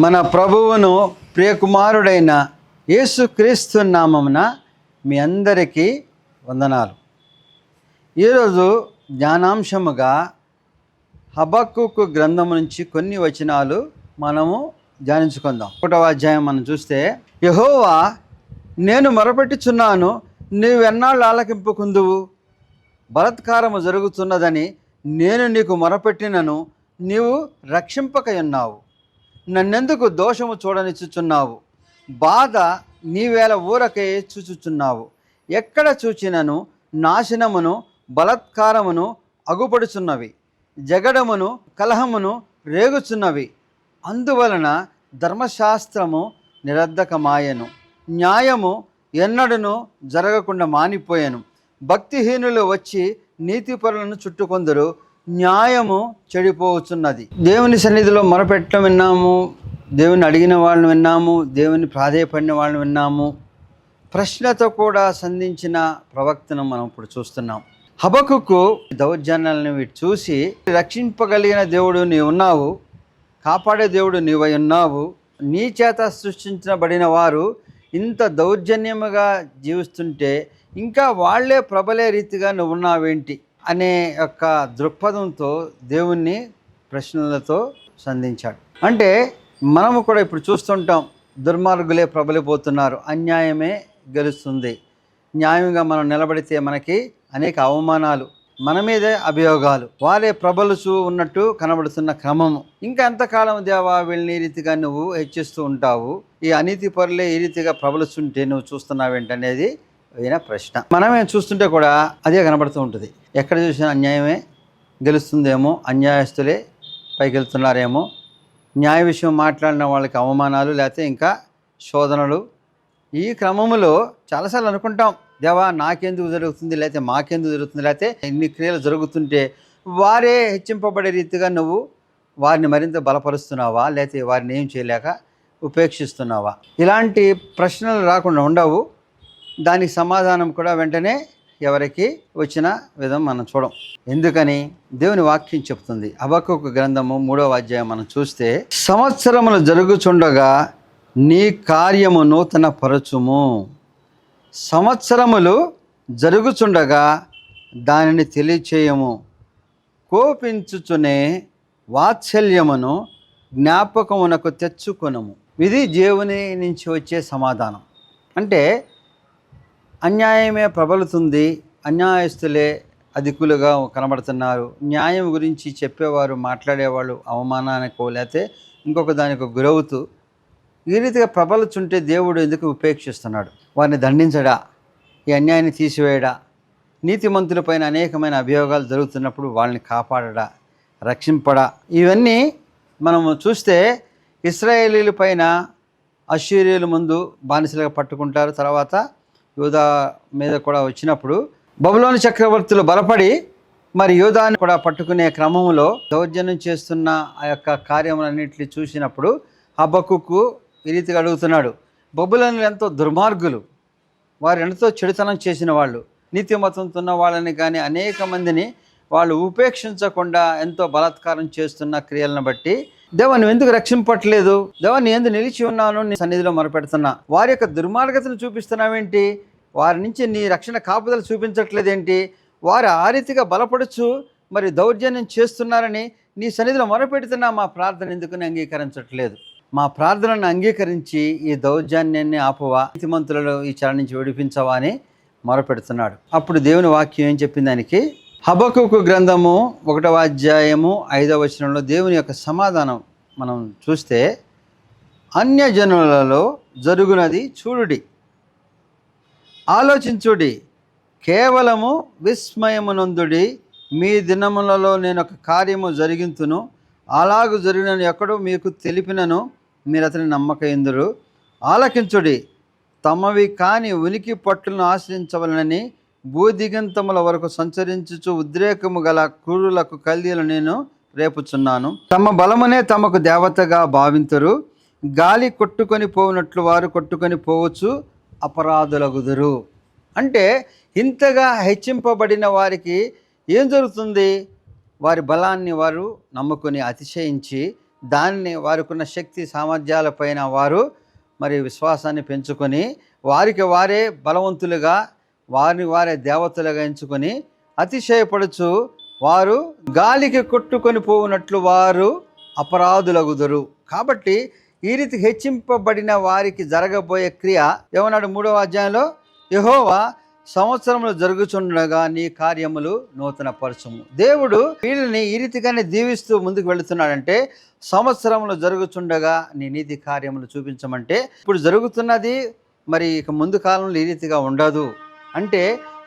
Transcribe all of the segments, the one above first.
మన ప్రభువును ప్రియకుమారుడైన యేసుక్రీస్తు నామమున మీ అందరికీ వందనాలు. ఈరోజు జ్ఞానాంశముగా హబక్కూకు గ్రంథం నుంచి కొన్ని వచనాలు మనము ధ్యానించుకుందాం. 1వ అధ్యాయం మనం చూస్తే, యెహోవా నేను మొరపెట్టుచున్నాను, నీవెన్నాళ్ళు ఆలకింపుకుందువు? బలాత్కారము జరుగుతున్నదని నేను నీకు మొరపెట్టినను నీవు రక్షింపకయున్నావు. నన్నెందుకు దోషము చూడనిచ్చుచున్నావు? బాధ నీవేళ ఊరకే చూచుచున్నావు. ఎక్కడ చూచినను నాశనమును బలాత్కారమును అగుపడుచున్నవి, జగడమును కలహమును రేగుచున్నవి. అందువలన ధర్మశాస్త్రము నిరర్ధకమాయెను, న్యాయము ఎన్నడను జరగకుండా మానిపోయెను. భక్తిహీనులు వచ్చి నీతిపరులను చుట్టుకొందరు, న్యాయము చెడిపోవచ్చున్నది. దేవుని సన్నిధిలో మొరపెట్టడం విన్నాము, దేవుని అడిగిన వాళ్ళని విన్నాము, దేవుని ప్రాధేయపడిన వాళ్ళని విన్నాము. ప్రశ్నతో కూడా సంధించిన ప్రవక్తను మనం ఇప్పుడు చూస్తున్నాం. హబక్కూకు దౌర్జన్యాలను వీటి చూసి, రక్షింపగలిగిన దేవుడు నీవు ఉన్నావు, కాపాడే దేవుడు నీవై ఉన్నావు, నీ చేత సృష్టించబడిన వారు ఇంత దౌర్జన్యముగా జీవిస్తుంటే ఇంకా వాళ్లే ప్రబలే రీతిగా నువ్వు ఉన్నావేంటి అనే యొక్క దృక్పథంతో దేవుణ్ణి ప్రశ్నలతో సంధించాడు. అంటే మనము కూడా ఇప్పుడు చూస్తుంటాం, దుర్మార్గులే ప్రబలిపోతున్నారు, అన్యాయమే గెలుస్తుంది. న్యాయంగా మనం నిలబడితే మనకి అనేక అవమానాలు, మన మీదే అభియోగాలు, వారే ప్రబలుచూ ఉన్నట్టు కనబడుతున్న క్రమము. ఇంకా ఎంతకాలం దేవా వీళ్ళని ఈ రీతిగా నువ్వు హెచ్చిస్తూ ఉంటావు? ఈ అనీతి పరులే ఈ రీతిగా ప్రబలుస్తుంటే నువ్వు చూస్తున్నావేంటనేది అయిన ప్రశ్న. మనమే చూస్తుంటే కూడా అదే కనబడుతూ ఉంటుంది. ఎక్కడ చూసినా అన్యాయమే గెలుస్తుందేమో, అన్యాయస్తులే పైకి వెళ్తున్నారేమో, న్యాయ విషయం మాట్లాడిన వాళ్ళకి అవమానాలు, లేకపోతే ఇంకా శోధనలు. ఈ క్రమములో చాలాసార్లు అనుకుంటాం, దేవా నాకెందుకు జరుగుతుంది, లేకపోతే మాకెందుకు జరుగుతుంది, లేకపోతే ఇన్ని క్రియలు జరుగుతుంటే వారే హెచ్చింపబడే రీతిగా నువ్వు వారిని మరింత బలపరుస్తున్నావా, లేకపోతే వారిని ఏం చేయలేక ఉపేక్షిస్తున్నావా? ఇలాంటి ప్రశ్నలు రాకుండా ఉండవు. దానికి సమాధానం కూడా వెంటనే ఎవరికి వచ్చిన విధం మనం చూడం. ఎందుకని? దేవుని వాక్యం చెప్తుంది. హబక్కూకు గ్రంథము 3వ అధ్యాయం మనం చూస్తే, సంవత్సరములు జరుగుచుండగా నీ కార్యము నూతన పరచుము. సంవత్సరములు జరుగుచుండగా దానిని తెలియచేయము. కోపించుచునే వాత్సల్యమును జ్ఞాపకమునకు తెచ్చుకొనము. ఇది దేవుని నుంచి వచ్చే సమాధానం. అంటే అన్యాయమే ప్రబలుతుంది, అన్యాయస్తులే అధికులుగా కనబడుతున్నారు, న్యాయం గురించి చెప్పేవారు మాట్లాడేవాళ్ళు అవమానానికో లేకపోతే ఇంకొక దానికి గురవుతూ ఈ రీతిగా ప్రబలుచుంటే దేవుడు ఎందుకు ఉపేక్షిస్తున్నాడు? వారిని దండించడా? ఈ అన్యాయాన్ని తీసివేయడా? నీతిమంతులపైన అనేకమైన అభియోగాలు జరుగుతున్నప్పుడు వాళ్ళని కాపాడడా, రక్షింపడా? ఇవన్నీ మనము చూస్తే ఇశ్రాయేలీల పైన అష్షూరీయుల ముందు బానిసలుగా పట్టుకుంటారు. తర్వాత యూదా మీద కూడా వచ్చినప్పుడు బబులోను చక్రవర్తులు బలపడి మరి యూదాని కూడా పట్టుకునే క్రమంలో దౌర్జన్యం చేస్తున్న ఆ యొక్క కార్యములన్నింటినీ చూసినప్పుడు హబక్కూకు ఈ రీతిగా అడుగుతున్నాడు. బబులోనులు ఎంతో దుర్మార్గులు, వారు ఎంతో చెడుతనం చేసిన వాళ్ళు, నీతిమతంతో ఉన్న వాళ్ళని కానీ అనేక మందిని వాళ్ళు ఉపేక్షించకుండా ఎంతో బలాత్కారం చేస్తున్న క్రియలను బట్టి, దేవా నువ్వు ఎందుకు రక్షింపట్లేదు? దేవా నీ ఎందుకు నిలిచి ఉన్నాను, నీ సన్నిధిలో మొరపెడుతున్నా. వారి యొక్క దుర్మార్గతను చూపిస్తున్నావేంటి? వారి నుంచి నీ రక్షణ కాపుదలు చూపించట్లేదేంటి? వారు ఆ రీతిగా బలపడుచు మరి దౌర్జన్యం చేస్తున్నారని నీ సన్నిధిలో మొరపెడుతున్నా, మా ప్రార్థన ఎందుకు అంగీకరించట్లేదు? మా ప్రార్థనను అంగీకరించి ఈ దౌర్జన్యాన్ని ఆపువా, నీతిమంతులలో ఈ చెర నుంచి విడిపించవా అని మొరపెడుతున్నాడు. అప్పుడు దేవుని వాక్యం ఏం చెప్పింది దానికి? హబక్కూకు గ్రంథము 1వ అధ్యాయము 5వ వచనంలో దేవుని యొక్క సమాధానం మనం చూస్తే, అన్యజనులలో జరుగునది చూడుడి, ఆలోచించుడి, కేవలము విస్మయమునందుడి. మీ దినములలో నేను ఒక కార్యము జరిగింతును, అలాగు జరిగినను ఎక్కడో మీకు తెలిపినను మీరు అతని నమ్మకయందురు. ఆలకించుడి, తమవి కాని ఉనికి పట్టులను ఆశ్రయించవలనని భూదిగంతముల వరకు సంచరించుచు ఉద్రేకము గల క్రూరులకు కల్దీలు నేను రేపుచున్నాను. తమ బలమునే తమకు దేవతగా భావింతురు, గాలి కొట్టుకొని పోవునట్లు వారు కొట్టుకొని పోవచ్చు, అపరాధులగుదురు. అంటే ఇంతగా హెచ్చింపబడిన వారికి ఏం జరుగుతుంది? వారి బలాన్ని వారు నమ్ముకొని అతిశయించి దాన్ని వారికి ఉన్న శక్తి సామర్థ్యాలపైన వారు మరి విశ్వాసాన్ని పెంచుకొని వారికి వారే బలవంతులుగా వారిని వారే దేవతలుగా ఎంచుకొని అతిశయపడుచు వారు గాలికి కొట్టుకొని పోవునట్లు వారు అపరాధులగుదురు. కాబట్టి ఈ రీతి హెచ్చింపబడిన వారికి జరగబోయే క్రియ ఏమన్నాడు 3వ అధ్యాయంలో, యెహోవా సంవత్సరంలో జరుగుచుండగా నీ కార్యములు నూతన పరచుము. దేవుడు వీళ్ళని ఈ రీతిగానే దీవిస్తూ ముందుకు వెళుతున్నాడంటే సంవత్సరంలో జరుగుచుండగా నీ నీతి కార్యములు చూపించమంటే ఇప్పుడు జరుగుతున్నది మరి ఇక ముందు కాలంలో ఈ రీతిగా ఉండదు అంటే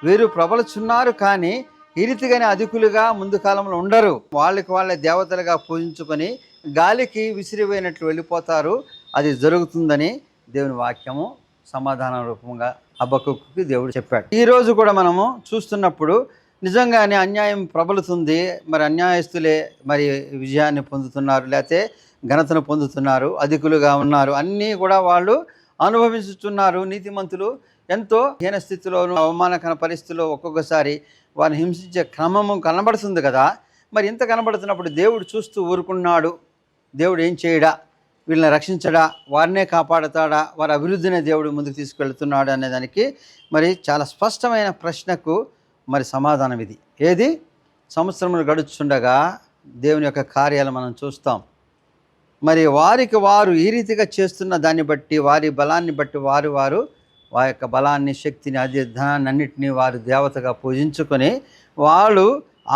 వీరు ప్రబలుచున్నారు కానీ ఈ రీతిగానే అధికులుగా ముందు కాలంలో ఉండరు. వాళ్ళకి వాళ్ళ దేవతలుగా పూజించుకొని గాలికి విసిరిపోయినట్లు వెళ్ళిపోతారు. అది జరుగుతుందని దేవుని వాక్యము సమాధాన రూపంగా హబక్కూకుకి దేవుడు చెప్పాడు. ఈరోజు కూడా మనము చూస్తున్నప్పుడు నిజంగానే అన్యాయం ప్రబలుతుంది. మరి అన్యాయస్తులే మరి విజయాన్ని పొందుతున్నారు, లేకపోతే ఘనతను పొందుతున్నారు, అధికులుగా ఉన్నారు, అన్నీ కూడా వాళ్ళు అనుభవించుతున్నారు. నీతిమంతులు ఎంతో హీన స్థితిలోను అవమానకర పరిస్థితిలో ఒక్కొక్కసారి వారిని హింసించే క్రమము కనబడుతుంది కదా. మరి ఇంత కనబడుతున్నప్పుడు దేవుడు చూస్తూ ఊరుకున్నాడు. దేవుడు ఏం చేయడా, వీళ్ళని రక్షించడా, వారినే కాపాడుతాడా, వారి అభివృద్ధినే దేవుడు ముందుకు తీసుకెళ్తున్నాడు అనేదానికి మరి చాలా స్పష్టమైన ప్రశ్నకు మరి సమాధానం ఇది. ఏది? సంవత్సరములు గడుచుండగా దేవుని యొక్క కార్యాలు మనం చూస్తాం. మరి వారికి వారు ఈ రీతిగా చేస్తున్న దాన్ని బట్టి, వారి బలాన్ని బట్టి వారి యొక్క బలాన్ని, శక్తిని, ధనాన్ని అన్నిటినీ వారు దేవతగా పూజించుకొని వాళ్ళు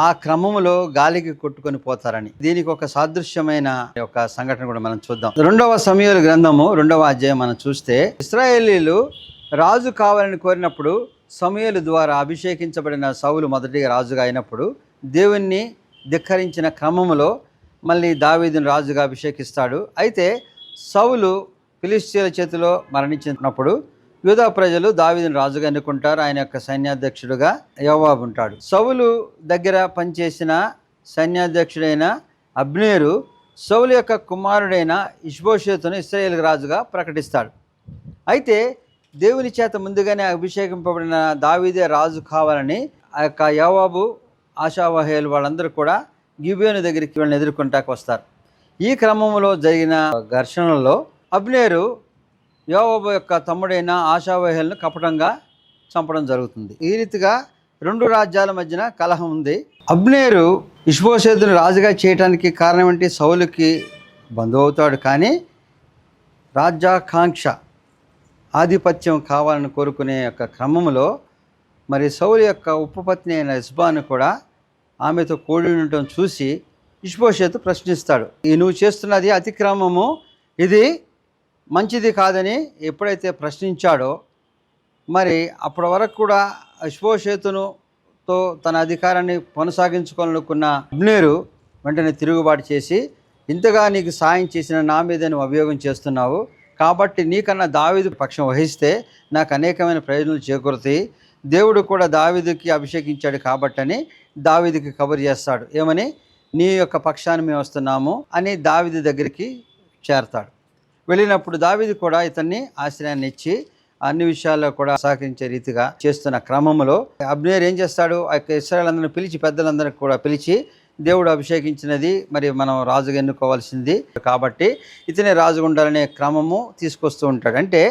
ఆ క్రమములో గాలికి కొట్టుకొని పోతారని దీనికి ఒక సాదృశ్యమైన ఒక సంఘటన కూడా మనం చూద్దాం. 2వ సమూయేలు గ్రంథము 2వ అధ్యాయం మనం చూస్తే, ఇశ్రాయేలీలు రాజు కావాలని కోరినప్పుడు సమూయేలు ద్వారా అభిషేకించబడిన సౌలు మొదటిగా రాజుగా అయినప్పుడు దేవుణ్ణి ధిక్కరించిన క్రమములో మళ్ళీ దావీదును రాజుగా అభిషేకిస్తాడు. అయితే సౌలు ఫిలిష్తీయుల చేతిలో మరణించినప్పుడు యూదా ప్రజలు దావీదును రాజుగా ఎన్నుకుంటారు. ఆయన యొక్క సైన్యాధ్యక్షుడుగా యోవాబు ఉంటాడు. సౌలు దగ్గర పనిచేసిన సైన్యాధ్యక్షుడైన అబ్నేరు సౌలు యొక్క కుమారుడైన ఇష్బోషేతును ఇశ్రాయేలు రాజుగా ప్రకటిస్తాడు. అయితే దేవుని చేత ముందుగానే అభిషేకింపబడిన దావీదే రాజు కావాలని ఆ యొక్క యోవాబు, ఆషావహేలు వాళ్ళందరూ కూడా గిబియోను దగ్గరికి వీళ్ళని ఎదుర్కొంటాకు వస్తారు. ఈ క్రమంలో జరిగిన ఘర్షణలో అబ్నేరు యోవాబు యొక్క తమ్ముడైన ఆషావహేలును కపటంగా చంపడం జరుగుతుంది. ఈ రీతిగా 2 రాజ్యాల మధ్యన కలహం ఉంది. అబ్నేరు ఇష్బోషేతును రాజుగా చేయడానికి కారణం ఏంటి? సౌలుకి బంధువు అవుతాడు, కానీ రాజ్యాకాంక్ష, ఆధిపత్యం కావాలని కోరుకునే యొక్క క్రమంలో మరి సౌలు యొక్క ఉపపత్ని అయిన ఇస్బాను కూడా ఆమెతో కూడి ఉండటం చూసి ఇష్బోషేతు ప్రశ్నిస్తాడు. నువ్వు చేస్తున్నది అతిక్రమము, ఇది మంచిది కాదని ఎప్పుడైతే ప్రశ్నించాడో మరి అప్పటి వరకు కూడా ఇష్బోషేతుతో తన అధికారాన్ని కొనసాగించుకోవాలనుకున్న అబ్నేరు వెంటనే తిరుగుబాటు చేసి, ఇంతగా నీకు సాయం చేసిన నా మీద నువ్వు అభియోగం చేస్తున్నావు కాబట్టి నీకన్నా దావీదు పక్షం వహిస్తే నాకు అనేకమైన ప్రయోజనాలు చేకూరుతాయి, దేవుడు కూడా దావీదుకి అభిషేకించాడు కాబట్టని దావీదుకి కబురు చేస్తాడు. ఏమని? నీ యొక్క పక్షాన్ని మేము వస్తున్నాము అని దావీదు దగ్గరికి చేరతాడు. వెళ్ళినప్పుడు దావీదు కూడా ఇతన్ని ఆశ్రయాన్ని ఇచ్చి అన్ని విషయాల్లో కూడా సహకరించే రీతిగా చేస్తున్న క్రమంలో అబ్నేర్ ఏం చేస్తాడు? ఆ యొక్క ఇశ్రాయేలందరిని పిలిచి, పెద్దలందరినీ కూడా పిలిచి, దేవుడు అభిషేకించినది మరి మనం రాజుగా ఎన్నుకోవాల్సింది కాబట్టి ఇతనే రాజుగా ఉండాలనే క్రమము తీసుకొస్తూ ఉంటాడు. అంటే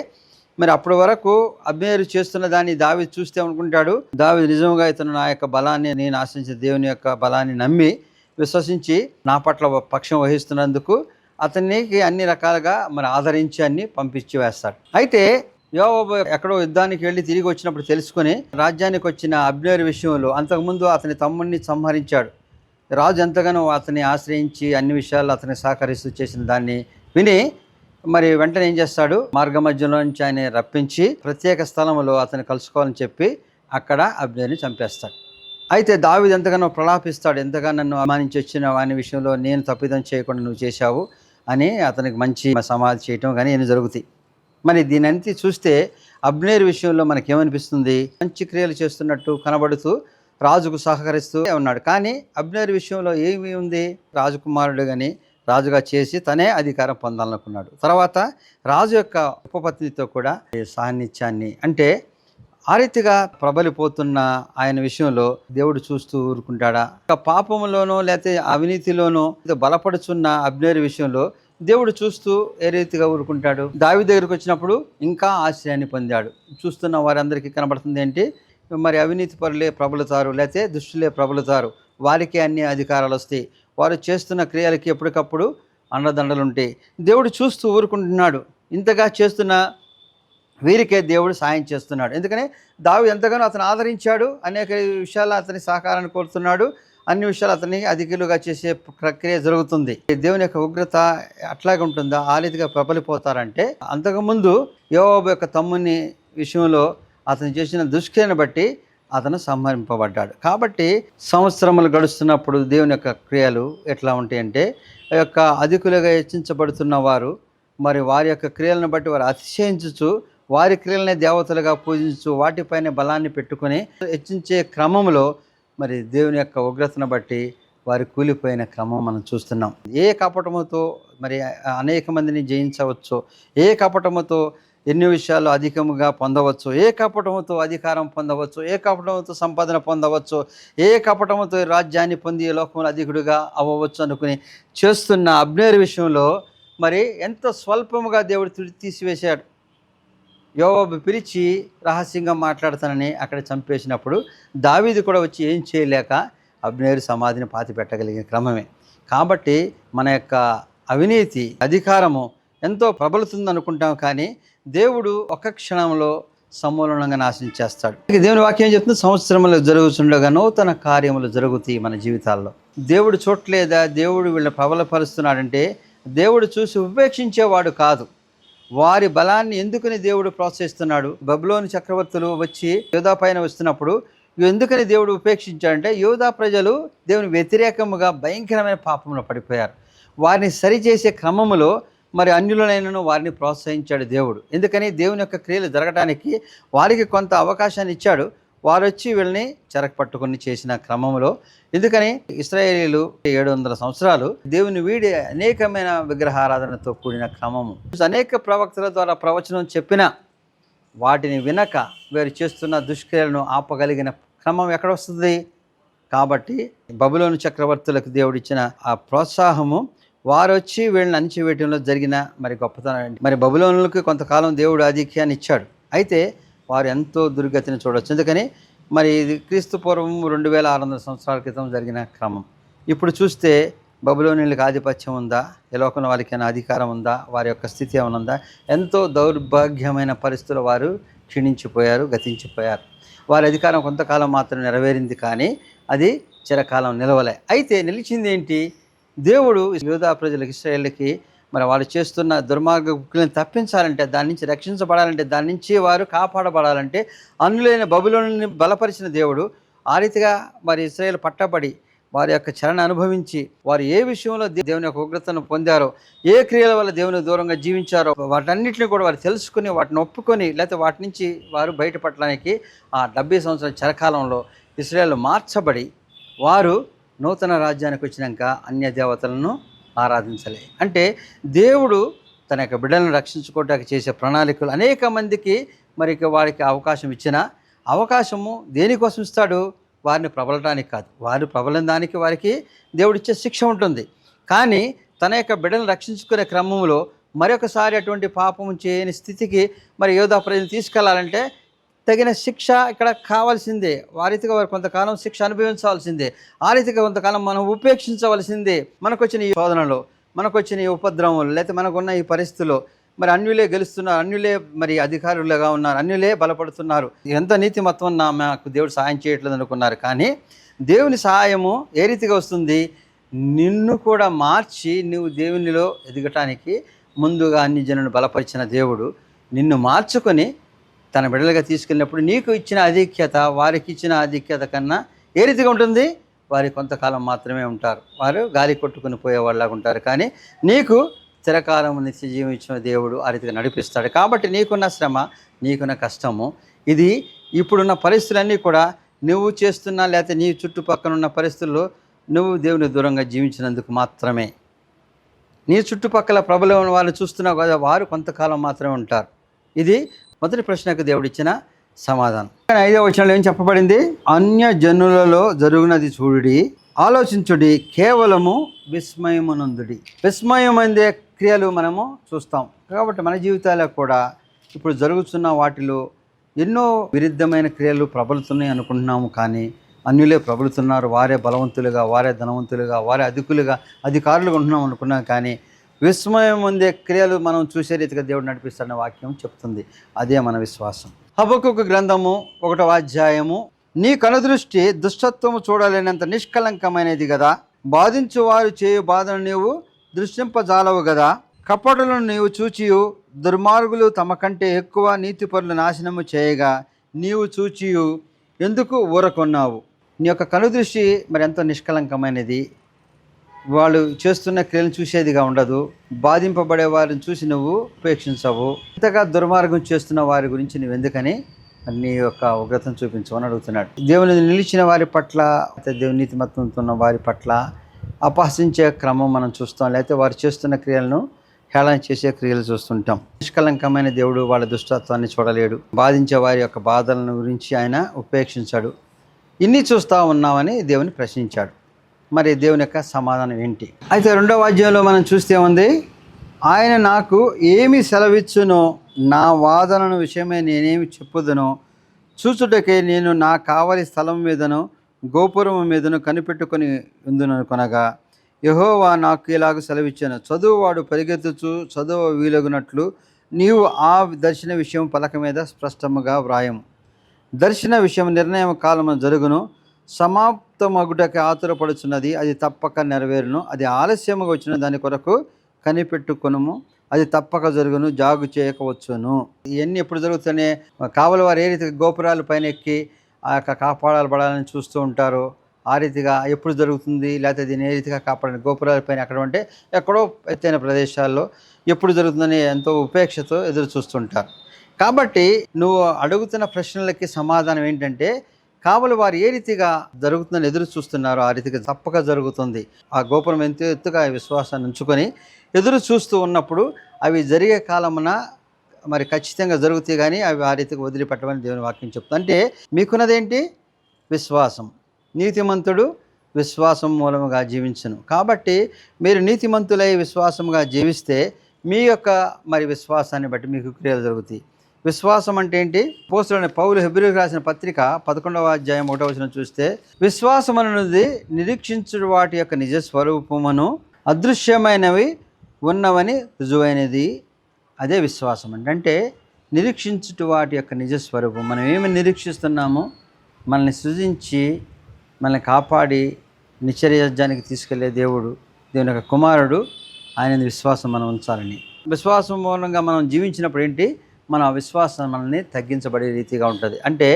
మరి అప్పటి వరకు అబ్నేరు చేస్తున్న దాన్ని దావీదు చూస్తే అనుకుంటాడు, దావీదు నిజంగా ఇతను నా యొక్క బలాన్ని, నేను ఆశ్రయించిన దేవుని యొక్క బలాన్ని నమ్మి విశ్వసించి నా పట్ల పక్షం వహిస్తున్నందుకు అతనికి అన్ని రకాలుగా మరి ఆదరించి అన్ని పంపించి వేస్తాడు. అయితే యోవాబు ఎక్కడో యుద్ధానికి వెళ్ళి తిరిగి వచ్చినప్పుడు తెలుసుకొని రాజ్యానికి వచ్చిన అబ్నేరు విషయంలో అంతకుముందు అతని తమ్ముడిని సంహరించాడు. రాజు ఎంతగానో అతన్ని ఆశ్రయించి అన్ని విషయాల్లో అతన్ని సహకరిస్తూ చేసిన దాన్ని విని మరి వెంటనే ఏం చేస్తాడు? మార్గ మధ్యలో నుంచి ఆయన రప్పించి ప్రత్యేక స్థలంలో అతన్ని కలుసుకోవాలని చెప్పి అక్కడ అబ్నేరుని చంపేస్తాడు. అయితే దావీదు ఎంతగానో ప్రలాపిస్తాడు, ఎంతగా నన్ను అవమానించి వచ్చిన వాని విషయంలో నేను తప్పిదం చేయకుండా నువ్వు చేశావు అని అతనికి మంచి సమాధి చేయటం కానీ ఏమి జరుగుతాయి. మరి దీనంతా చూస్తే అబ్నేరు విషయంలో మనకేమనిపిస్తుంది? మంచి క్రియలు చేస్తున్నట్టు కనబడుతూ రాజుకు సహకరిస్తూ ఉన్నాడు. కానీ అబ్నేరు విషయంలో ఏమి ఉంది? రాజకుమారుడు కానీ రాజుగా చేసి తనే అధికారం పొందాలనుకున్నాడు. తర్వాత రాజు యొక్క ఉపపత్నితో కూడా సాన్నిధ్యాన్ని, అంటే ఆ రీతిగా ప్రబలిపోతున్న ఆయన విషయంలో దేవుడు చూస్తూ ఊరుకుంటాడా? పాపములోనో లేకపోతే అవినీతిలోనో బలపడుచున్న అబ్నేరు విషయంలో దేవుడు చూస్తూ ఏ రీతిగా ఊరుకుంటాడు? దావీదు దగ్గరికి వచ్చినప్పుడు ఇంకా ఆశ్రయాన్ని పొందాడు. చూస్తున్న వారందరికీ కనబడుతుంది ఏంటి? మరి అవినీతి పరులే ప్రబలుతారు, లేకపోతే దుష్టులే ప్రబలుతారు, వారికి అన్ని అధికారాలు వస్తాయి, వారు చేస్తున్న క్రియలకి ఎప్పటికప్పుడు అండదండలు ఉంటాయి. దేవుడు చూస్తూ ఊరుకుంటున్నాడు. ఇంతగా చేస్తున్న వీరికే దేవుడు సాయం చేస్తున్నాడు. ఎందుకని దావీదు ఎంతగానో అతను ఆదరించాడు, అనేక విషయాలు అతని సహకారాన్ని కోరుతున్నాడు, అన్ని విషయాలు అతన్ని అధికులుగా చేసే ప్రక్రియ జరుగుతుంది. దేవుని యొక్క ఉగ్రత అట్లాగే ఉంటుందా? ఆ రీతిగా ప్రబలిపోతారంటే, అంతకుముందు యోవాబు యొక్క తమ్ముని విషయంలో అతను చేసిన దుష్క్రియను బట్టి అతను సంహరింపబడ్డాడు. కాబట్టి సంవత్సరములు గడుస్తున్నప్పుడు దేవుని యొక్క క్రియలు ఎట్లా ఉంటాయంటే, ఆ యొక్క అధికులుగా హెచ్చించబడుతున్న వారు మరి వారి యొక్క క్రియలను బట్టి వారు అతిశయించుచు, వారి క్రియలనే దేవతలుగా పూజించు, వాటిపైన బలాన్ని పెట్టుకొని హెచ్చించే క్రమంలో మరి దేవుని యొక్క ఉగ్రతను బట్టి వారి కూలిపోయిన క్రమం మనం చూస్తున్నాం. ఏ కపటముతో మరి అనేక మందిని జయించవచ్చు, ఏ కపటముతో ఎన్ని విషయాలు అధికముగా పొందవచ్చు, ఏ కపటముతో అధికారం పొందవచ్చు, ఏ కపటముతో సంపాదన పొందవచ్చు, ఏ కపటముతో రాజ్యాన్ని పొంది లోకంలో అధికుడిగా అవ్వవచ్చు అనుకుని చేస్తున్న అబ్నేరు విషయంలో మరి ఎంత స్వల్పముగా దేవుడు తీసివేశాడు. యోవాబు పిలిచి రహస్యంగా మాట్లాడతానని అక్కడ చంపేసినప్పుడు దావీదు కూడా వచ్చి ఏం చేయలేక అబ్నేరు సమాధిని పాతి పెట్టగలిగిన క్రమమే. కాబట్టి మన యొక్క అవినీతి అధికారము ఎంతో ప్రబలుతుంది అనుకుంటాం, కానీ దేవుడు ఒక క్షణంలో సమూలంగా నాశనం చేస్తాడు. దేవుని వాక్యం ఏం చెప్తుంది? సంవత్సరములు జరుగుతుండగా నూతన కార్యములు జరుగుతాయి మన జీవితాల్లో. దేవుడు చూడలేదా? దేవుడు వీళ్ళని ప్రబలపరుస్తున్నాడంటే దేవుడు చూసి ఉపేక్షించేవాడు కాదు. వారి బలాన్ని ఎందుకని దేవుడు ప్రోత్సహిస్తున్నాడు? బబులోను చక్రవర్తులు వచ్చి యూదా పైన వస్తున్నప్పుడు ఎందుకని దేవుడు ఉపేక్షించాడంటే, యూదా ప్రజలు దేవుని వ్యతిరేకముగా భయంకరమైన పాపంలో పడిపోయారు. వారిని సరిచేసే క్రమములో మరి అన్యులనైనను వారిని ప్రోత్సహించాడు దేవుడు. ఎందుకని? దేవుని యొక్క క్రియలు జరగడానికి వారికి కొంత అవకాశాన్ని ఇచ్చాడు. వారు వచ్చి వీళ్ళని చెరకపట్టుకుని చేసిన క్రమంలో, ఎందుకని ఇశ్రాయేలీలు 700 సంవత్సరాలు దేవుని వీడి అనేకమైన విగ్రహారాధనతో కూడిన క్రమము, అనేక ప్రవక్తల ద్వారా ప్రవచనం చెప్పిన వాటిని వినక వీరు చేస్తున్న దుష్క్రియలను ఆపగలిగిన క్రమం ఎక్కడ వస్తుంది? కాబట్టి బబులోను చక్రవర్తులకు దేవుడిచ్చిన ఆ ప్రోత్సాహము వారు వచ్చి వీళ్ళని అణిచివేయడంలో జరిగిన మరి గొప్పతనం. మరి బబులోనులకు కొంతకాలం దేవుడు ఆధిక్యాన్ని ఇచ్చాడు, అయితే వారు ఎంతో దుర్గతిని చూడవచ్చు. ఎందుకని? మరి ఇది క్రీస్తు పూర్వం 2600 సంవత్సరాల క్రితం జరిగిన క్రమం. ఇప్పుడు చూస్తే బబులోనీలకు ఆధిపత్యం ఉందా? ఈ లోకంలో వారికి ఏమైనా అధికారం ఉందా? వారి యొక్క స్థితి ఏమైనా ఉందా? ఎంతో దౌర్భాగ్యమైన పరిస్థితులు వారు క్షీణించిపోయారు, గతించిపోయారు. వారి అధికారం కొంతకాలం మాత్రం నెరవేరింది, కానీ అది చిరకాలం నిలవలే. అయితే నిలిచింది ఏంటి? దేవుడు యూదా ప్రజలకు, ఇశ్రాయేలుకి మరి వాళ్ళు చేస్తున్న దుర్మార్గకులను తప్పించాలంటే, దాని నుంచి రక్షించబడాలంటే, దాని నుంచి వారు కాపాడబడాలంటే అన్యులైన బబులోనుని బలపరిచిన దేవుడు ఆ రీతిగా మరి ఇశ్రాయేలు పట్టబడి వారి యొక్క చరణ అనుభవించి వారు ఏ విషయంలో దేవుని యొక్క ఉగ్రతను పొందారో, ఏ క్రియల వల్ల దేవుని దూరంగా జీవించారో వాటన్నిటిని కూడా వారు తెలుసుకుని వాటిని ఒప్పుకొని, లేకపోతే వాటి నుంచి వారు బయటపడడానికి ఆ 70 సంవత్సరాల చరకాలంలో ఇశ్రాయేలు మార్చబడి వారు నూతన రాజ్యానికి వచ్చినాక అన్య దేవతలను ఆరాధించలే. అంటే దేవుడు తన యొక్క బిడ్డలను రక్షించుకోవడానికి చేసే ప్రణాళికలు అనేక మందికి మరి వారికి అవకాశం ఇచ్చిన అవకాశము దేనికోసం ఇస్తాడు? వారిని ప్రబలటానికి కాదు. వారు ప్రబలిన దానికి వారికి దేవుడిచ్చే శిక్ష ఉంటుంది. కానీ తన యొక్క బిడ్డలను రక్షించుకునే క్రమంలో మరొకసారి అటువంటి పాపం చేయని స్థితికి మరి యోధా ప్రజలు తీసుకెళ్లాలంటే తగిన శిక్ష ఇక్కడ కావాల్సిందే. ఆ రీతిగా వారు కొంతకాలం శిక్ష అనుభవించాల్సిందే. ఆ రీతిగా కొంతకాలం మనం ఉపేక్షించవలసిందే. మనకు వచ్చిన ఈ శోధనలో, మనకు వచ్చిన ఈ ఉపద్రవములు, లేకపోతే మనకున్న ఈ పరిస్థితుల్లో మరి అన్యులే గెలుస్తున్నారు, అన్యులే మరి అధికారులుగా ఉన్నారు, అన్యులే బలపడుతున్నారు, ఎంత నీతిమత్వం మాకు దేవుడు సహాయం చేయట్లేదు అనుకున్నారు. కానీ దేవుని సహాయము ఏ రీతిగా వస్తుంది? నిన్ను కూడా మార్చి నువ్వు దేవునిలో ఎదగటానికి ముందుగా అన్ని జనులను బలపరిచిన దేవుడు నిన్ను మార్చుకొని తన బిడ్డలుగా తీసుకెళ్ళినప్పుడు నీకు ఇచ్చిన ఆధిక్యత వారికి ఇచ్చిన ఆధిక్యత కన్నా ఏ రీతిగా ఉంటుంది? వారి కొంతకాలం మాత్రమే ఉంటారు, వారు గాలి కొట్టుకుని పోయేవాళ్ళగా ఉంటారు. కానీ నీకు చిరకాలం నిత్య జీవం ఇచ్చిన దేవుడు ఆ రీతిగా నడిపిస్తాడు. కాబట్టి నీకున్న శ్రమ, నీకున్న కష్టము, ఇది ఇప్పుడున్న పరిస్థితులన్నీ కూడా నువ్వు చేస్తున్నా లేకపోతే నీ చుట్టుపక్కల ఉన్న పరిస్థితుల్లో నువ్వు దేవుని దూరంగా జీవించినందుకు మాత్రమే. నీ చుట్టుపక్కల ప్రబలమైన వాళ్ళు చూస్తున్నావు కదా, వారు కొంతకాలం మాత్రమే ఉంటారు. ఇది మొదటి ప్రశ్నకు దేవుడిచ్చిన సమాధానం. కానీ 5వ వచనంలో ఏం చెప్పబడింది? అన్య జనులలో జరుగునది చూడుడి, ఆలోచించుడి, కేవలము విస్మయమునందుడి. విస్మయమందే క్రియలు మనము చూస్తాం. కాబట్టి మన జీవితాల్లో కూడా ఇప్పుడు జరుగుతున్న వాటిలో ఎన్నో విరుద్ధమైన క్రియలు ప్రబలుతున్నాయి అనుకుంటున్నాము. కానీ అన్యులే ప్రబలుతున్నారు, వారే బలవంతులుగా, వారే ధనవంతులుగా, వారే అధికారులుగా ఉంటున్నాం అనుకున్నాం. కానీ విస్మయం పొందే క్రియలు మనం చూసే రీతిగా దేవుడు నడిపిస్తాడన్న వాక్యం చెప్తుంది. అదే మన విశ్వాసం. హబక్కూకు గ్రంథము 1వ అధ్యాయము. నీ కనుదృష్టి దుష్టత్వము చూడలేనంత నిష్కలంకమైనది కదా, బాధించు వారు చేయు బాధను నీవు దృష్టింపజాలవు కదా, కపటులను నీవు చూచియు దుర్మార్గులు తమ కంటే ఎక్కువ నీతిపరులు నాశనము చేయగా నీవు చూచియు ఎందుకు ఊరకొన్నావు? నీ యొక్క కనుదృష్టి మరి ఎంతో నిష్కలంకమైనది. వాళ్ళు చేస్తున్న క్రియలను చూసేదిగా ఉండదు. బాధింపబడే వారిని చూసి నువ్వు ఉపేక్షించవు. ఇంతగా దుర్మార్గం చేస్తున్న వారి గురించి నువ్వు ఎందుకని నీ యొక్క ఉగ్రతను చూపించవని అడుగుతున్నాడు. దేవుని నిలిచిన వారి పట్ల, దేవుని నీతిమత్వంతో ఉన్న వారి పట్ల అపహసించే క్రమం మనం చూస్తాం. లేకపోతే వారు చేస్తున్న క్రియలను హేళన చేసే క్రియలు చూస్తుంటాం. నిష్కలంకమైన దేవుడు వాళ్ళ దుష్టత్వాన్ని చూడలేడు. బాధించే వారి యొక్క బాధలను గురించి ఆయన ఉపేక్షించాడు. ఇన్ని చూస్తూ ఉన్నామని దేవుని ప్రశ్నించాడు. మరి దేవుని యొక్క సమాధానం ఏంటి? అయితే 2వ అధ్యాయంలో మనం చూస్తే ఉంది, ఆయన నాకు ఏమి సెలవిచ్చునో, నా వాదనను విషయమే నేనేమి చెప్పుదునో చూచుటకే నేను నా కావలి స్థలం మీదను గోపురం మీదను కనిపెట్టుకొని ఉందుననుకొనగా యెహోవా నాకు ఇలాగ సెలవిచ్చాను, చదువువాడు పరిగెత్తుచు చదువు వీలగునట్లు నీవు ఆ దర్శన విషయం పలక మీద స్పష్టముగా వ్రాయము. దర్శన విషయం నిర్ణయం కాలము జరుగును, సమాప్తమగుటకి ఆతురపడుచున్నది, అది తప్పక నెరవేరును. అది ఆలస్యముగా వచ్చిన దాని కొరకు కనిపెట్టుకొనుము, అది తప్పక జరుగును, జాగు చేయకవచ్చును. ఇవన్నీ ఎప్పుడు జరుగుతున్నాయి? కావలి వారు ఏ రీతిగా గోపురాల పైన ఎక్కి ఆ యొక్క కాపాడబడాలని చూస్తూ ఉంటారో ఆ రీతిగా ఎప్పుడు జరుగుతుంది? లేకపోతే దీన్ని ఏ రీతిగా కాపాడండి? గోపురాల పైన ఎక్కడ అంటే ఎక్కడో ఎత్తైన ప్రదేశాల్లో ఎప్పుడు జరుగుతుందని ఎంతో ఉపేక్షతో ఎదురు చూస్తుంటారు. కాబట్టి నువ్వు అడుగుతున్న ప్రశ్నలకి సమాధానం ఏంటంటే, కావలి వారు ఏ రీతిగా జరుగుతుందని ఎదురు చూస్తున్నారో ఆ రీతిగా తప్పక జరుగుతుంది. ఆ గోపురం ఎంతో ఎత్తుగా విశ్వాసాన్ని ఉంచుకొని ఎదురు చూస్తూ ఉన్నప్పుడు అవి జరిగే కాలమున మరి ఖచ్చితంగా జరుగుతాయి. కానీ అవి ఆ రీతిగా వదిలిపెట్టమని దేవుని వాక్యం చెప్తుంది. అంటే మీకున్నదేంటి? విశ్వాసం. నీతిమంతుడు విశ్వాసం మూలముగా జీవించును. కాబట్టి మీరు నీతిమంతులై విశ్వాసముగా జీవిస్తే మీ యొక్క మరి విశ్వాసాన్ని బట్టి మీకు క్రియలు జరుగుతాయి. విశ్వాసం అంటే ఏంటి? అపోస్తలుడైన పౌలు హెబ్రీయులకు రాసిన పత్రిక 11వ అధ్యాయం 1వ వచనం చూస్తే, విశ్వాసం అనేది నిరీక్షించు వాటి యొక్క నిజ స్వరూపమును అదృశ్యమైనవి ఉన్నవని రుజువైనది. అదే విశ్వాసం అంటే నిరీక్షించుట వాటి యొక్క నిజ స్వరూపం. మనం ఏమి నిరీక్షిస్తున్నామో, మనల్ని సృజించి మనల్ని కాపాడి నిత్యరాజ్యానికి తీసుకెళ్లే దేవుడు, దేవుని యొక్క కుమారుడు, ఆయన విశ్వాసం మనం ఉంచాలని. విశ్వాసం మూలంగా మనం జీవించినప్పుడు ఏంటి? మన విశ్వాసం మనల్ని తగ్గించబడే రీతిగా ఉంటుంది. అంటే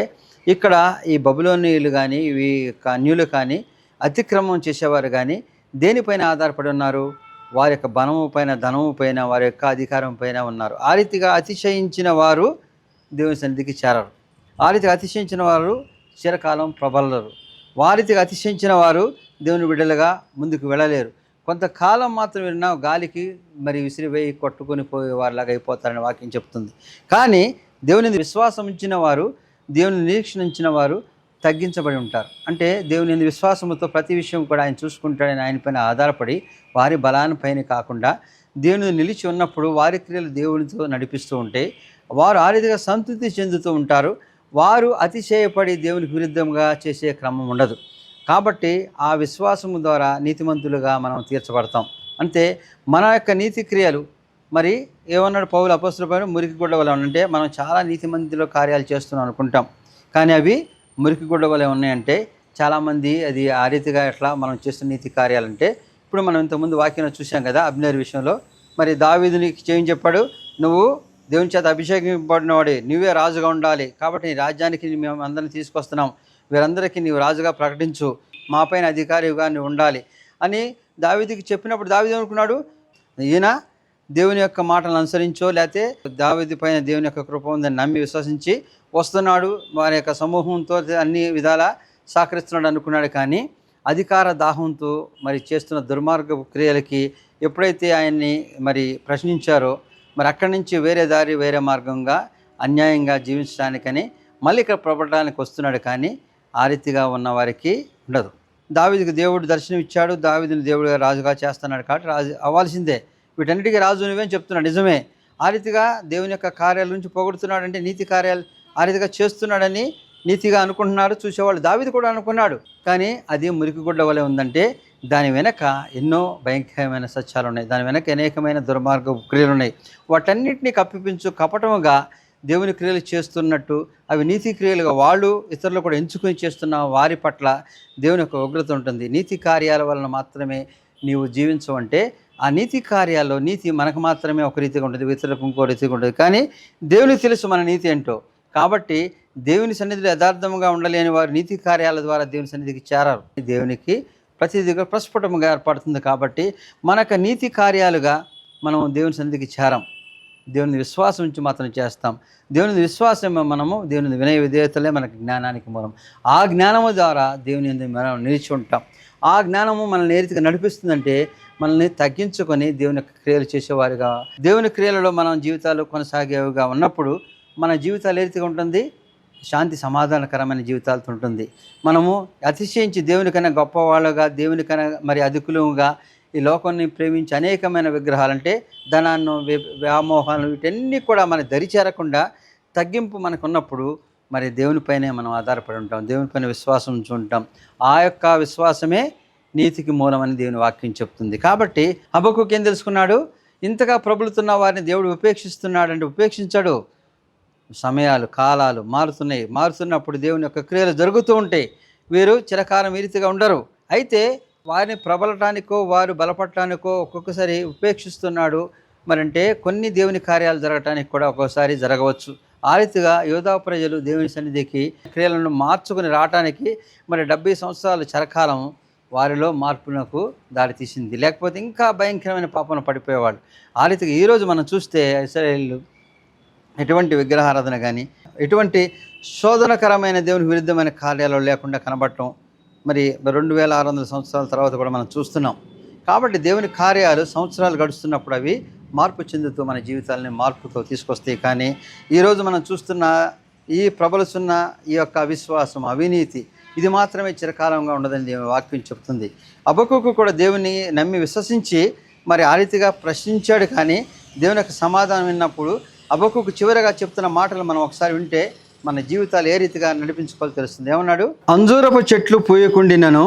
ఇక్కడ ఈ బబులోనీయులు కానీ, ఇవి అన్యులు కానీ, అతిక్రమం చేసేవారు కానీ దేనిపైన ఆధారపడి ఉన్నారు? వారి యొక్క బలము పైన, ధనము పైన, వారి యొక్క అధికారం పైన ఉన్నారు. ఆ రీతిగా అతిశయించిన వారు దేవుని సన్నిధికి చేరరు. ఆ రీతిగా అతిశయించిన వారు చిరకాలం ప్రబలరు. వారితిగా అతిశయించిన వారు దేవుని బిడ్డలుగా ముందుకు వెళ్ళలేరు. కొంతకాలం మాత్రం విన్నా గాలికి మరి విసిరివేయి కొట్టుకొని పోయే వారిలాగా అయిపోతారని వాక్యం చెప్తుంది. కానీ దేవుని విశ్వాసం ఉంచిన వారు, దేవుని నిరీక్షణ ఉంచిన వారు తగ్గించబడి ఉంటారు. అంటే దేవుని విశ్వాసంతో ప్రతి విషయం కూడా ఆయన చూసుకుంటాడని ఆయన పైన ఆధారపడి వారి బలాన్ని పైన కాకుండా దేవుని నిలిచి ఉన్నప్పుడు వారి క్రియలు దేవునితో నడిపిస్తూ ఉంటే వారు ఆ రీతిగా సంతృప్తి చెందుతూ ఉంటారు. వారు అతిశయపడి దేవునికి విరుద్ధంగా చేసే క్రమం ఉండదు. కాబట్టి ఆ విశ్వాసము ద్వారా నీతిమంతులుగా మనం తీర్చబడతాం. అంతే మన యొక్క నీతి క్రియలు మరి ఏమన్నాడు పౌలు అపోస్తలుల పైన? మురికి గుడ్డ వలె అంటే మనం చాలా నీతిమంతుల కార్యాలు చేస్తున్నాం అనుకుంటాం, కానీ అవి మురికి గుడ్డ వలె ఉన్నాయంటే చాలామంది అది ఆ రీతిగా ఎట్లా మనం చేస్తున్న నీతి కార్యాలంటే, ఇప్పుడు మనం ఇంతకుముందు వాక్యం చూసాం కదా అబ్నేరు విషయంలో. మరి దావీదునికి ఏం చెప్పాడు? నువ్వు దేవుని చేత అభిషేకింపబడినవాడే, నువ్వే రాజుగా ఉండాలి, కాబట్టి నీ రాజ్యానికి మేము అందరిని తీసుకొస్తున్నాం, వీరందరికీ నీవు రాజుగా ప్రకటించు, మా పైన అధికారిగా నువ్వు ఉండాలి అని దావీదుకి చెప్పినప్పుడు దావీదు అనుకున్నాడు, ఈయన దేవుని యొక్క మాటలను అనుసరించో లేకపోతే దావీదు పైన దేవుని యొక్క కృప ఉందని నమ్మి విశ్వసించి వస్తున్నాడు, వారి యొక్క సమూహంతో అన్ని విధాల సహకరిస్తున్నాడు అనుకున్నాడు. కానీ అధికార దాహంతో మరి చేస్తున్న దుర్మార్గ క్రియలకి ఎప్పుడైతే ఆయన్ని మరి ప్రశ్నించారో, మరి అక్కడి నుంచి వేరే దారి వేరే మార్గంగా అన్యాయంగా జీవించడానికని మళ్ళీ ఇక్కడ ప్రబలడానికి వస్తున్నాడు, కానీ ఆ రీతిగా ఉన్న వారికి ఉండదు. దావీదుకు దేవుడు దర్శనం ఇచ్చాడు, దావీదుని దేవుడు రాజుగా చేస్తున్నాడు కాబట్టి రాజు అవ్వాల్సిందే. వీటన్నిటికీ రాజు నువ్వేం చెప్తున్నాడు, నిజమే. ఆ రీతిగా దేవుని యొక్క కార్యాల నుంచి పొగుడుతున్నాడంటే నీతి కార్యాలు ఆ రీతిగా చేస్తున్నాడని నీతిగా అనుకుంటున్నాడు చూసేవాళ్ళు. దావీదు కూడా అనుకున్నాడు, కానీ అది మురికిగుడ్డ వలె ఉందంటే దాని వెనక ఎన్నో భయంకరమైన సత్యాలు ఉన్నాయి, దాని వెనక అనేకమైన దుర్మార్గ క్రియలు ఉన్నాయి. వాటన్నిటిని కప్పిపించు కపటముగా దేవుని క్రియలు చేస్తున్నట్టు అవి నీతి క్రియలుగా వాళ్ళు ఇతరులు కూడా ఎంచుకొని చేస్తున్న వారి పట్ల దేవుని యొక్క ఉగ్రత ఉంటుంది. నీతి కార్యాల వలన మాత్రమే నీవు జీవించవంటే ఆ నీతి కార్యాల్లో నీతి మనకు మాత్రమే ఒక రీతిగా ఉంటుంది, ఇతరులకు ఇంకో రీతిగా ఉంటుంది. కానీ దేవునికి తెలుసు మన నీతి ఏంటో. కాబట్టి దేవుని సన్నిధిలో యథార్థముగా ఉండలేని వారు నీతి కార్యాల ద్వారా దేవుని సన్నిధికి చేరారు. దేవునికి ప్రతిదిగా ప్రస్ఫుటముగా ఏర్పడుతుంది. కాబట్టి మనకు నీతి కార్యాలుగా మనం దేవుని సన్నిధికి చేరం, దేవుని విశ్వాసం నుంచి మాత్రం చేస్తాం. దేవుని విశ్వాసమే మనము, దేవుని వినయ విధేయతలే మనకి జ్ఞానానికి మూలం. ఆ జ్ఞానము ద్వారా దేవుని యందు మనం నిలిచి ఉంటాం. ఆ జ్ఞానము మనల్ని ఏ రీతిగా నడిపిస్తుందంటే మనల్ని తగ్గించుకొని దేవుని యొక్క క్రియలు చేసేవారుగా, దేవుని క్రియలలో మనం జీవితాలు కొనసాగేవిగా ఉన్నప్పుడు మన జీవితాలు ఏ రీతిగా ఉంటుంది, శాంతి సమాధానకరమైన జీవితాలతో ఉంటుంది. మనము అతిశయించి దేవునికన్నా గొప్పవాళ్ళుగా, దేవునికన్నా మరి అధికులుగా ఈ లోకాన్ని ప్రేమించి అనేకమైన విగ్రహాలంటే ధనాన్ని, వ్యామోహాలు, వీటన్నీ కూడా మన దరి చేరకుండా తగ్గింపు మనకు ఉన్నప్పుడు మరి దేవునిపైనే మనం ఆధారపడి ఉంటాం, దేవునిపైన విశ్వాసం ఉంచి ఉంటాం. ఆ యొక్క విశ్వాసమే నీతికి మూలమని దేవుని వాక్యం చెప్తుంది. కాబట్టి హబక్కూకు ఏం తెలుసుకున్నాడు, ఇంతగా ప్రబలుతున్న వారిని దేవుడు ఉపేక్షిస్తున్నాడంటే ఉపేక్షించాడు. సమయాలు కాలాలు మారుతున్నప్పుడు దేవుని యొక్క క్రియలు జరుగుతూ ఉంటాయి. వీరు చిరకాలం ఈ రీతిగా ఉండరు. అయితే వారిని ప్రబలటానికో వారు బలపడటానికో ఒక్కొక్కసారి ఉపేక్షిస్తున్నాడు. మరంటే కొన్ని దేవుని కార్యాలు జరగటానికి కూడా ఒక్కోసారి జరగవచ్చు. ఆ రీతిగా యోధా ప్రజలు దేవుని సన్నిధికి క్రియలను మార్చుకుని రావటానికి మరి 70 సంవత్సరాల చిరకాలం వారిలో మార్పునకు దారితీసింది. లేకపోతే ఇంకా భయంకరమైన పాపన పడిపోయేవాళ్ళు. ఆ రీతిగా ఈరోజు మనం చూస్తే ఇశ్రాయేలు ఎటువంటి విగ్రహారాధన కానీ ఎటువంటి శోధనకరమైన దేవునికి విరుద్ధమైన కార్యాలు లేకుండా కనబడటం మరి 2600 సంవత్సరాల తర్వాత కూడా మనం చూస్తున్నాం. కాబట్టి దేవుని కార్యాలు సంవత్సరాలు గడుస్తున్నప్పుడు అవి మార్పు చెందుతూ మన జీవితాలని మార్పుతో తీసుకొస్తాయి. కానీ ఈరోజు మనం చూస్తున్న ఈ ప్రబలుతున్న ఈ యొక్క అవిశ్వాసం, అవినీతి, ఇది మాత్రమే చిరకాలంగా ఉండదని దేవుని వాక్యం చెప్తుంది. హబక్కూకు కూడా దేవుని నమ్మి విశ్వసించి మరి ఆ రీతిగా ప్రశ్నించాడు. కానీ దేవుని యొక్క సమాధానం విన్నప్పుడు హబక్కూకు చివరిగా చెప్తున్న మాటలు మనం ఒకసారి వింటే మన జీవితాలు ఏ రీతిగా నడిపించుకోవాలో తెలుస్తుంది. ఏమన్నాడు, అంజూరపు చెట్లు పూయకుండినను,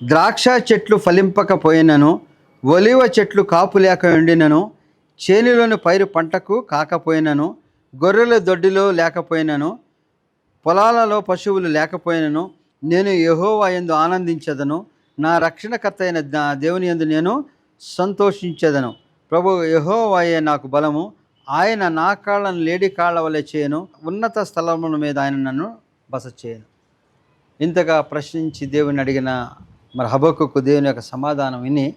ద్రాక్ష చెట్లు ఫలింపకపోయినను, ఒలివ చెట్లు కాపు లేక ఉండినను, చేనులోని పైరు పంటకు కాకపోయినను, గొర్రెల దొడ్డిలో లేకపోయినను, పొలాలలో పశువులు లేకపోయినను, నేను యెహోవా యందు ఆనందించదను, నా రక్షణకర్త అయిన దేవుని యందు నేను సంతోషించదను. ప్రభు యెహోవాయే నాకు బలము, ఆయన నా కాళ్ళను లేడి కాళ్ళ వలె చేయను, ఉన్నత స్థలముల మీద ఆయన నన్ను బస చేయను. ఇంతగా ప్రశ్నించి దేవుని అడిగిన మరి హబక్కూకు దేవుని యొక్క సమాధానం విని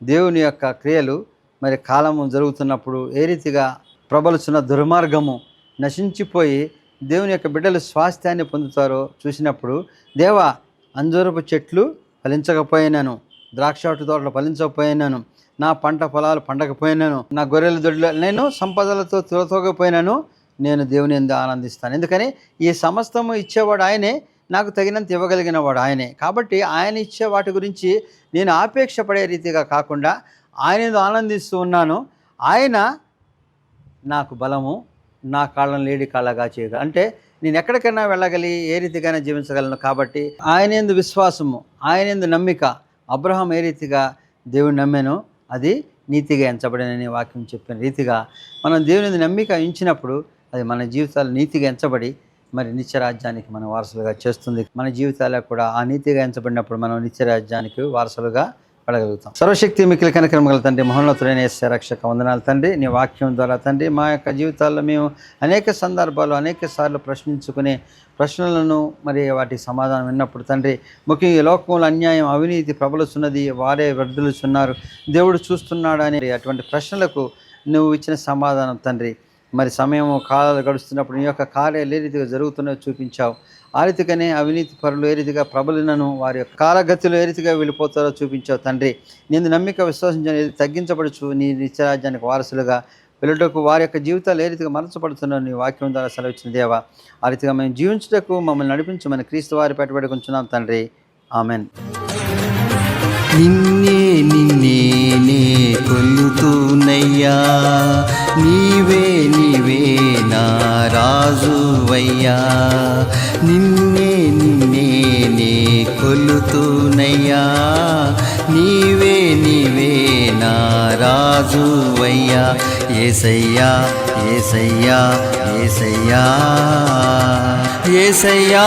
దేవుని యొక్క క్రియలు మరి కాలము జరుగుతున్నప్పుడు ఏ రీతిగా ప్రబలుచున్న దుర్మార్గము నశించిపోయి దేవుని యొక్క బిడ్డలు స్వాస్థ్యాన్ని పొందుతారో చూసినప్పుడు, దేవా అంజూరపు చెట్లు ఫలించకపోయినాను, ద్రాక్ష తోటలు ఫలించకపోయినాను, నా పంట పొలాలు పండకపోయినాను, నా గొర్రెల దొడ్లో నేను సంపదలతో తులతోకపోయినాను, నేను దేవుని యందు ఆనందిస్తాను. ఎందుకని ఈ సమస్తము ఇచ్చేవాడు ఆయనే, నాకు తగినంత ఇవ్వగలిగిన వాడు ఆయనే. కాబట్టి ఆయన ఇచ్చే వాటి గురించి నేను ఆపేక్ష పడే రీతిగా కాకుండా ఆయన యందు ఆనందిస్తూ ఉన్నాను. ఆయన నాకు బలము, నా కాళ్ళను లేడి కాళ్ళగా చేయగలరు. అంటే నేను ఎక్కడికైనా వెళ్ళగలి ఏ రీతిగానే జీవించగలను. కాబట్టి ఆయన యందు విశ్వాసము, ఆయన యందు నమ్మిక, అబ్రహాం ఏ రీతిగా దేవుని నమ్మాను అది నీతిగా ఎంచబడినని వాక్యం చెప్పిన రీతిగా మనం దేవుని నమ్మిక ఉంచినప్పుడు అది మన జీవితాలు నీతిగా ఎంచబడి మరి నిత్యరాజ్యానికి మనం వారసులుగా చేస్తుంది. మన జీవితాలకు కూడా ఆ నీతిగా ఎంచబడినప్పుడు మనం నిత్యరాజ్యానికి వారసులుగా పడగలుగుతాం. సర్వశక్తి మిక్కిలి కనికరము గల తండ్రి, మహోన్నతుడైన యేసయ్య రక్షక వందనాలు తండ్రి. నీ వాక్యం ద్వారా తండ్రి మా యొక్క జీవితాల్లో మేము అనేక సందర్భాలు అనేక సార్లు ప్రశ్నించుకునే ప్రశ్నలను మరి వాటి సమాధానం విన్నప్పుడు తండ్రి, ముఖ్యంగా ఈ లోకంలో అన్యాయం అవినీతి ప్రబలుతున్నది, వారే వర్ధలుచున్నారు, దేవుడు చూస్తున్నాడు అనే అటువంటి ప్రశ్నలకు నువ్వు ఇచ్చిన సమాధానం తండ్రి, మరి సమయం కాలాలు గడుస్తున్నప్పుడు నీ యొక్క కార్యాలు ఏ రీతిగా జరుగుతున్నాయో చూపించావు. ఆ రీతిగానే అవినీతి పరులు ఏ రీతిగా ప్రబలినను వారి యొక్క కాలగతిలో ఏ రీతిగా వెళ్ళిపోతారో చూపించావు తండ్రి. నేను నమ్మిక విశ్వసించిన తగ్గించబడుచు నీ నిత్యరాజ్యానికి వారసులుగా వెళ్ళుటకు వారి యొక్క జీవితాలు ఏ రీతిగా మలచబడుతున్న నీ వాక్యం ద్వారా సెలవిచ్చిన దేవా, ఆ రీతిగా మేము జీవించుటకు మమ్మల్ని నడిపించమని క్రీస్తు వారి పెట్టుబడుకుంటున్నాం తండ్రి. ఆమెన్. నిన్నే నిన్నే నే కొలుతూనయ్యా, నీవే నీవే నా రాజువయ్యా. నిన్నే నిన్నే నే కొలుతూనయ్యా, నీవే నీవే నా రాజువయ్యా. యేసయ్యా యేసయ్యా యేసయ్యా యేసయ్యా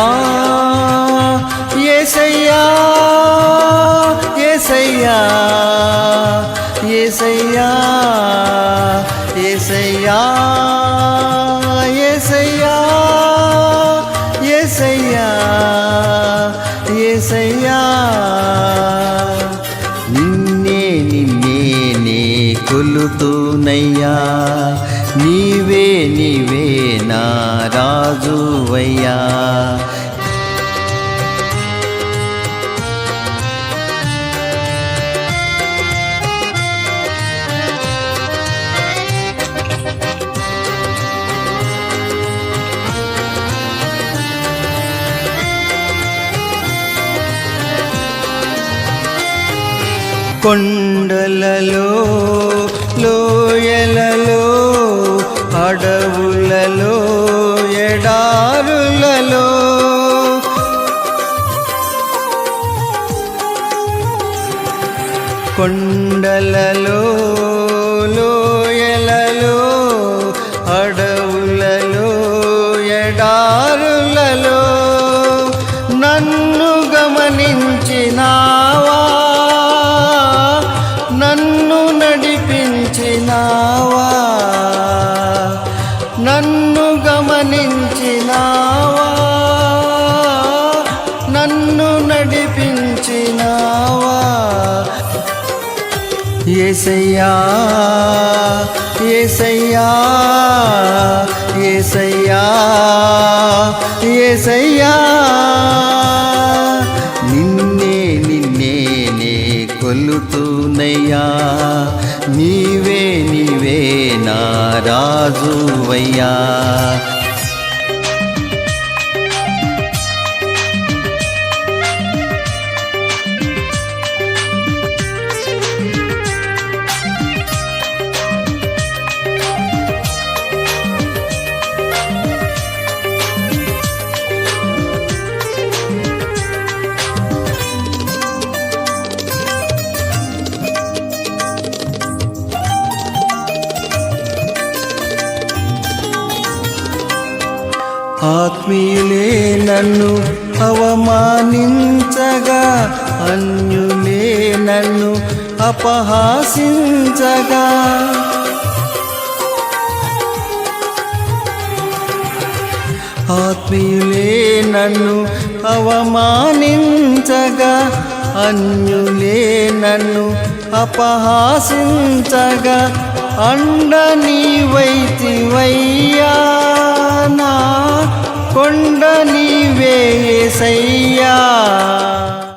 యేసయ్యా యేసయ్యా యేసయ్యా యేసయ్యా యేసయ్యా యేసయ్యా యేసయ్యా. నిన్నే నిన్నే నే కొలుతూనయ్యా, నీవే నీవే నా రాజువయ్యా. కొండలలో లోయలలో అడవులలో ఎడారులలో కొండలలో లోయలలో అడవులలో ఎడారులలో నన్ను గమనించినావా, నన్ను నడిపించినావా, నన్ను గమనించినావా, నన్ను నడిపించినావా. యేసయ్యా యేసయ్యా యేసయ్యా యేసయ్యా. నిన్నే నిన్నే నే కొలుతూనయ్యా, నీవే నీవే నా రాజువయ్యా. ఆత్మీయులే నన్ను అవమానించగా, అన్యులే నన్ను అపహాసించగా, ఆత్మీయులే నన్ను అవమానించగా, అన్యులే నన్ను అపహాసించగా, అండ నీవైతివి